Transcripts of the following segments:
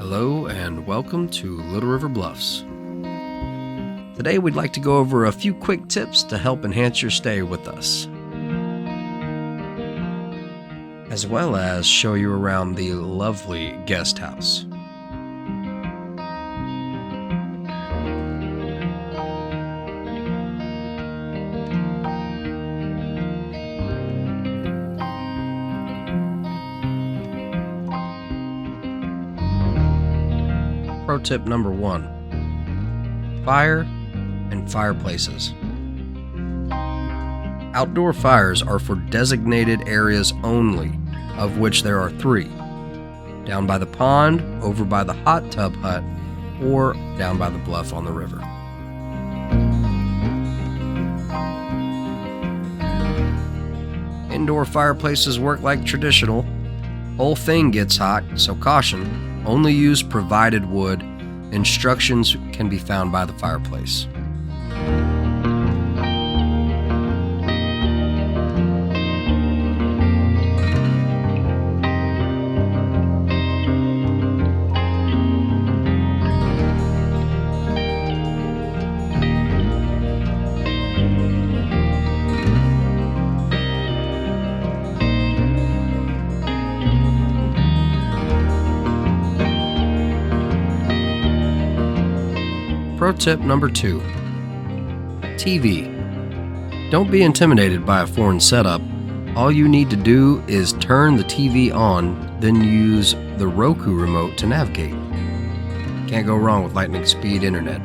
Hello and welcome to Little River Bluffs. Today we'd like to go over a few quick tips to help enhance your stay with us, as well as show you around the lovely guest house. Pro tip number 1. Fire and fireplaces. Outdoor fires are for designated areas only, of which there are 3. Down by the pond, over by the hot tub hut, or down by the bluff on the river. Indoor fireplaces work like traditional. Whole thing gets hot, so caution. Only use provided wood. Instructions can be found by the fireplace. Pro tip number 2. TV. Don't be intimidated by a foreign setup. All you need to do is turn the TV on, then use the Roku remote to navigate. Can't go wrong with lightning speed internet.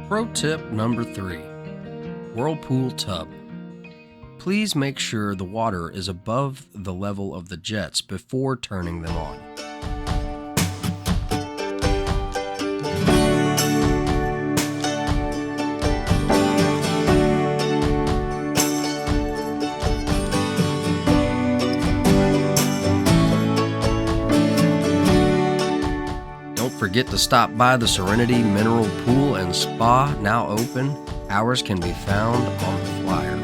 Pro tip number 3. Whirlpool tub. Please make sure the water is above the level of the jets before turning them on. Forget to stop by the Serenity Mineral Pool and Spa, now open. Hours can be found on the flyer.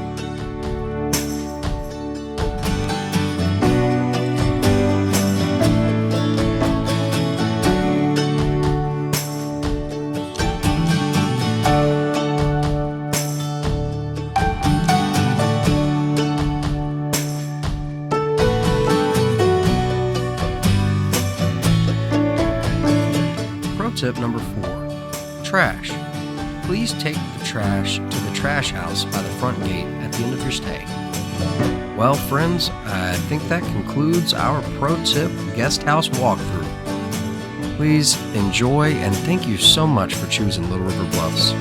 Tip number 4. Trash. Please take the trash to the trash house by the front gate at the end of your stay. Well, friends, I think that concludes our pro tip guest house walkthrough. Please enjoy and thank you so much for choosing Little River Bluffs.